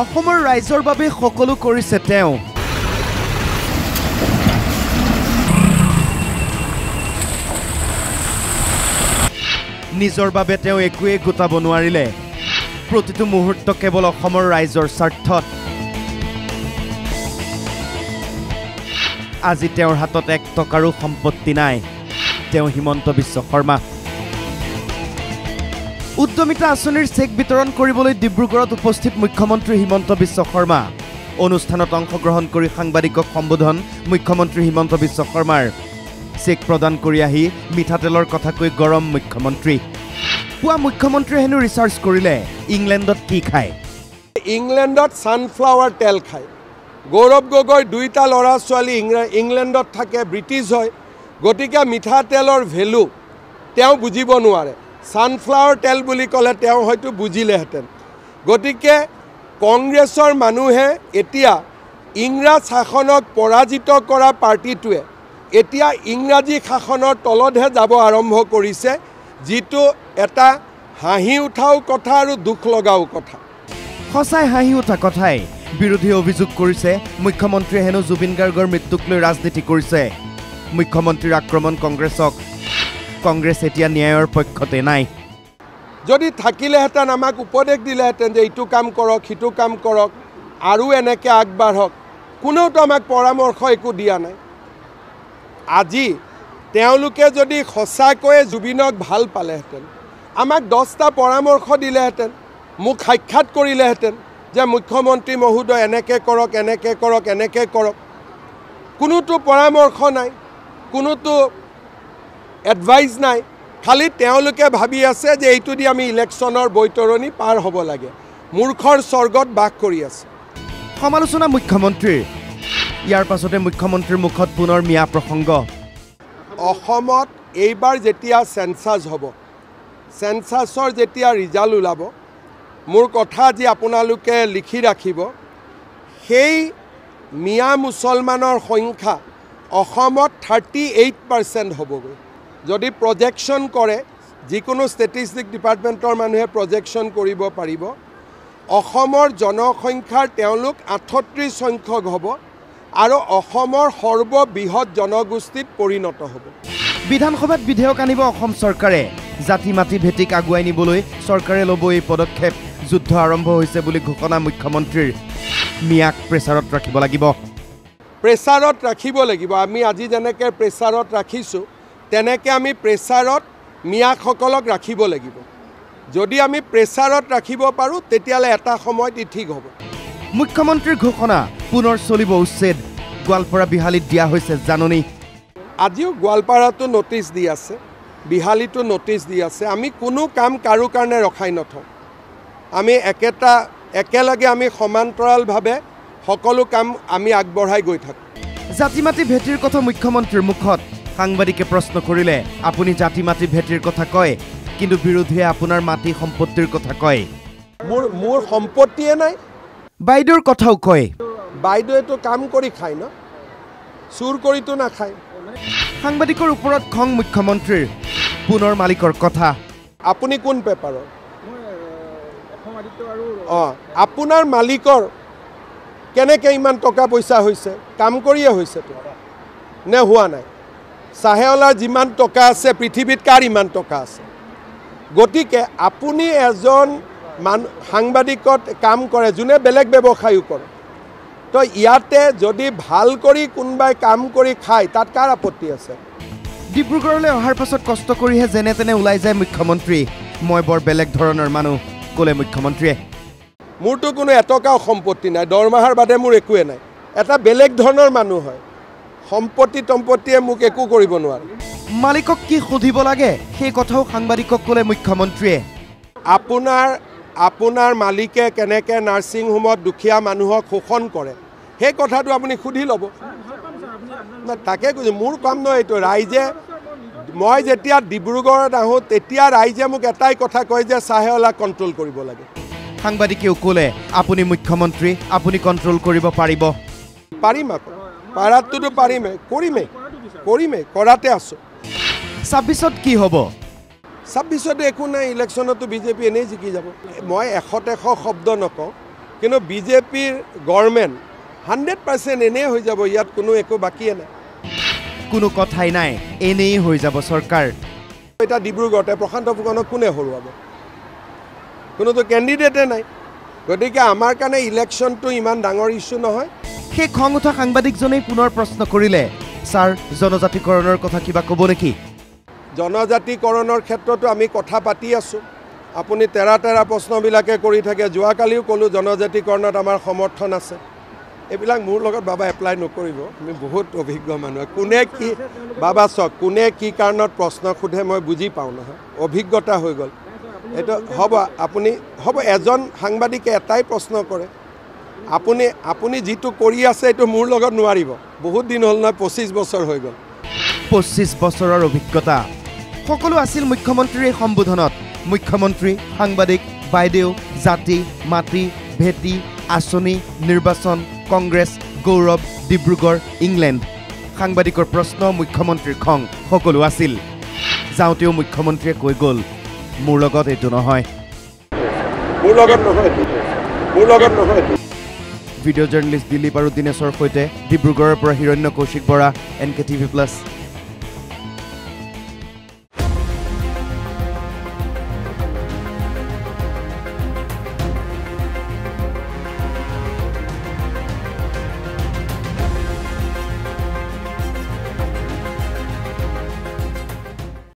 অসমৰ ৰাইজৰ বাবে সকলো কৰিছে তেওঁ। নিজৰ বাবে তেওঁ একোৱে গোটাব নোৱাৰিলে। প্ৰতিটো মুহূৰ্ত কেৱল অসমৰ ৰাইজৰ স্বাৰ্থত। আজি তেওঁৰ হাতত 1 টকাৰো সম্পত্তি নাই। তেওঁ হিমন্ত বিশ্ব শৰ্মা। উদ্যমিতা আঁচনিৰ চেক বিতৰণ কৰিবলৈ ডিব্ৰুগড়ত উপস্থিত মুখ্যমন্ত্ৰী হিমন্ত বিশ্ব শৰ্মা। অনুষ্ঠানত অংশগ্ৰহণ কৰি সাংবাদিকক সম্বোধন মুখ্যমন্ত্ৰী হিমন্ত বিশ্ব শৰ্মাৰ। চেক প্ৰদান কৰি আহি মিঠাতেলৰ কথা কৈ গৰম মুখ্যমন্ত্ৰী। পুৱা মুখ্যমন্ত্ৰীয়ে হেনো ৰিচাৰ্চ কৰিলে ইংলেণ্ডত কি খায়। ইংলেণ্ডত ছানফ্লাৱাৰ তেল খায়। গৌৰৱ গগৈ 2টা ল'ৰা ছোৱালী ইংলেণ্ডত থাকে, ব্ৰিটিছ হয়। গতিকে মিঠাতেলৰ ভেলু তেওঁ বুজিব নোৱাৰে। ছানফ্লাৱাৰ তেল বুলি ক'লে তেওঁ হয়তো বুজিলেহেঁতেন। গতিকে কংগ্ৰেছৰ মানুহে এতিয়া ইংৰাজ শাসনক পৰাজিত কৰা পাৰ্টিটোৱে এতিয়া ইংৰাজী শাসনৰ তলতহে যাব আৰম্ভ কৰিছে, যিটো এটা হাঁহি উঠাও কথা আৰু দুখ লগাও কথা। সঁচাই হাঁহি উঠা কথাই। বিৰোধীয়ে অভিযোগ কৰিছে মুখ্যমন্ত্ৰীয়ে হেনো জুবিন গাৰ্গৰ মৃত্যুক লৈ ৰাজনীতি কৰিছে। মুখ্যমন্ত্ৰীৰ আক্ৰমণ কংগ্ৰেছক। কংগ্ৰেছ এতিয়া ন্যায়ৰ পক্ষতে নাই। যদি থাকিলেহেঁতেন আমাক উপদেশ দিলেহেঁতেন যে এইটো কাম কৰক, সিটো কাম কৰক, আৰু এনেকৈ আগবাঢ়ক। কোনেওতো আমাক পৰামৰ্শ একো দিয়া নাই। আজি তেওঁলোকে যদি সঁচাকৈয়ে জুবিনক ভাল পালেহেঁতেন, আমাক 10টা পৰামৰ্শ দিলেহেঁতেন, মোক সাক্ষাৎ কৰিলেহেঁতেন যে মুখ্যমন্ত্ৰী মহোদয় এনেকৈ কৰক, এনেকৈ কৰক, এনেকৈ কৰক। কোনোতো পৰামৰ্শ নাই, কোনোতো এডভাইচ নাই। খালি তেওঁলোকে ভাবি আছে যে এইটো দি আমি ইলেকশ্যনৰ বৈতৰণি পাৰ হ'ব লাগে। মূৰ্খৰ স্বৰ্গত বাস কৰি আছে। সমালোচনা মুখ্যমন্ত্ৰীৰ। ইয়াৰ পাছতে মুখ্যমন্ত্ৰীৰ মুখত পুনৰ মিয়া প্ৰসংগ। অসমত এইবাৰ যেতিয়া চেঞ্চাছ হ'ব, চেঞ্চাছৰ যেতিয়া ৰিজাল্ট ওলাব, মোৰ কথা আজি আপোনালোকে লিখি ৰাখিব। সেই মিয়া মুছলমানৰ সংখ্যা অসমত 38% হ'বগৈ। যদি প্ৰজেকশ্যন কৰে, যিকোনো ষ্টেটিষ্টিক ডিপাৰ্টমেণ্টৰ মানুহে প্ৰজেকশ্যন কৰিব পাৰিব, অসমৰ জনসংখ্যাৰ তেওঁলোক 38 সংখ্যক হ'ব আৰু অসমৰ সৰ্ববৃহৎ জনগোষ্ঠীত পৰিণত হ'ব। বিধানসভাত বিধেয়ক আনিব অসম চৰকাৰে। জাতি মাটি ভেটিক আগুৱাই নিবলৈ চৰকাৰে ল'ব এই পদক্ষেপ। যুদ্ধ আৰম্ভ হৈছে বুলি ঘোষণা মুখ্যমন্ত্ৰীৰ। মিয়াক প্ৰেছাৰত ৰাখিব লাগিব। প্ৰেছাৰত ৰাখিব লাগিব। আমি আজি যেনেকৈ প্ৰেছাৰত ৰাখিছোঁ, তেনেকৈ আমি প্ৰেছাৰত মিয়াসকলক ৰাখিব লাগিব। যদি আমি প্ৰেছাৰত ৰাখিব পাৰোঁ, তেতিয়াহ'লে এটা সময়ত ই ঠিক হ'ব। মুখ্যমন্ত্ৰীৰ ঘোষণা, পুনৰ চলিব উচ্ছেদ। গোৱালপাৰা বিহালীত দিয়া হৈছে জাননী। আজিও গোৱালপাৰাতো নটিচ দি আছে, বিহালীতো নটিচ দি আছে। আমি কোনো কাম কাৰো কাৰণে ৰখাই নথওঁ। আমি একেলগে আমি সমান্তৰালভাৱে সকলো কাম আমি আগবঢ়াই গৈ থাকোঁ। জাতি মাটি ভেটিৰ কথা মুখ্যমন্ত্ৰীৰ মুখত। সাংবাদিকে প্ৰশ্ন কৰিলে, আপুনি জাতি মাটি ভেটিৰ কথা কয়, কিন্তু বিৰোধীয়ে আপোনাৰ মাটি সম্পত্তিৰ কথা কয়। মোৰ সম্পত্তিয়ে নাই। বাইদেউৰ কথাও কয়। বাইদেউৱেতো কাম কৰি খায় ন, চুৰ কৰিতো নাখায়। সাংবাদিকৰ ওপৰত খং মুখ্যমন্ত্ৰীৰ। পুনৰ মালিকৰ কথা। আপুনি কোন পেপাৰৰ? আপোনাৰ মালিকৰ কেনেকৈ ইমান টকা পইচা হৈছে? কাম কৰিয়ে হৈছেতো নে হোৱা নাই? চাহেৱালাৰ যিমান টকা আছে পৃথিৱীত কাৰ ইমান টকা আছে? গতিকে আপুনি এজন সাংবাদিকত কাম কৰে, যোনে বেলেগ ব্যৱসায়ো কৰে। তো ইয়াতে যদি ভাল কৰি কোনোবাই কাম কৰি খায়, তাত কাৰ আপত্তি আছে? ডিব্ৰুগড়লৈ অহাৰ পাছত কষ্ট কৰিহে যেনে তেনে ওলাই যায় মুখ্যমন্ত্ৰী। মই বৰ বেলেগ ধৰণৰ মানুহ, ক'লে মুখ্যমন্ত্ৰীয়ে। মোৰতো কোনো এটকাও সম্পত্তি নাই, দৰমহাৰ বাদে মোৰ একোৱে নাই। এটা বেলেগ ধৰণৰ মানুহ হয়। সম্পত্তিয়ে মোক একো কৰিব নোৱাৰে। মালিকক কি সুধিব লাগে সেই কথাও সাংবাদিকক ক'লে মুখ্যমন্ত্ৰীয়ে। আপোনাৰ মালিকে কেনেকৈ নাৰ্ছিং হোমত দুখীয়া মানুহক শোষণ কৰে, সেই কথাটো আপুনি সুধি ল'ব। তাকে কৈছোঁ, মোৰ কাম নহয় এইটো। ৰাইজে, মই যেতিয়া ডিব্ৰুগড়ত আহোঁ, তেতিয়া ৰাইজে মোক এটাই কথা কয় যে চাহেৱালাক কণ্ট্ৰল কৰিব লাগে। সাংবাদিকেও ক'লে, আপুনি মুখ্যমন্ত্ৰী, আপুনি কণ্ট্ৰল কৰিব পাৰিব। পাৰিম আকৌ, পাৰাটোতো পাৰিমেই, কৰিমেই, কৰাতে আছোঁ। 26ত কি হ'ব? 26তে একো নাই। ইলেকশ্যনতো বিজেপি এনেই জিকি যাব। মই 100 শব্দ নকওঁ, কিন্তু বিজেপিৰ গভৰ্ণমেণ্ট 100% এনেই হৈ যাব, ইয়াত কোনো একো বাকীয়ে নাই, কোনো কথাই নাই, এনেই হৈ যাব চৰকাৰ। এতিয়া ডিব্ৰুগড়তে প্ৰশান্ত ফুকনক কোনে হৰুৱাব? কোনোতো কেণ্ডিডেটে নাই। গতিকে আমাৰ কাৰণে ইলেকশ্যনটো ইমান ডাঙৰ ইছ্যু নহয়। সেই খং উঠা সাংবাদিকজনেই পুনৰ প্ৰশ্ন কৰিলে, ছাৰ জনজাতিকৰণৰ কথা কিবা ক'ব নেকি? জনজাতিকৰণৰ ক্ষেত্ৰতো আমি কথা পাতি আছোঁ। আপুনি তেৰা প্ৰশ্নবিলাকে কৰি থাকে। যোৱাকালিও ক'লোঁ জনজাতিকৰণত আমাৰ সমৰ্থন আছে। এইবিলাক মোৰ লগত বাবা এপ্লাই নকৰিব, আমি বহুত অভিজ্ঞ মানুহ। কোনে কি বাবা চাওক, কোনে কি কাৰণত প্ৰশ্ন সোধে মই বুজি পাওঁ নহয়, অভিজ্ঞতা হৈ গ'ল। এইটো হ'ব, আপুনি হ'ব, এজন সাংবাদিকে এটাই প্ৰশ্ন কৰে। আপুনি যিটো কৰি আছে এইটো মোৰ লগত নোৱাৰিব। বহুত দিন হ'ল নহয়, 25 বছৰ হৈ গ'ল। 25 বছৰৰ অভিজ্ঞতা সকলো আছিল মুখ্যমন্ত্ৰীৰ এই সম্বোধনত। মুখ্যমন্ত্ৰী, সাংবাদিক, বাইদেউ, জাতি, মাটি, ভেটি, আঁচনি, নিৰ্বাচন, কংগ্ৰেছ, গৌৰৱ, ডিব্ৰুগড়, ইংলেণ্ড। সাংবাদিকৰ প্ৰশ্ন, মুখ্যমন্ত্ৰীৰ খং, সকলো আছিল। যাওঁতেও মুখ্যমন্ত্ৰীয়ে কৈ গ'ল, মোৰ লগত এইটো নহয়, মোৰ লগত নহয়, মোৰ লগত নহয়। ভিডিঅ' জাৰ্নেলিষ্ট দিলীপ আৰু দীনেশৰ সৈতে ডিব্ৰুগড়ৰ পৰা হিৰণ্য কৌশিক বৰা, NKTV+।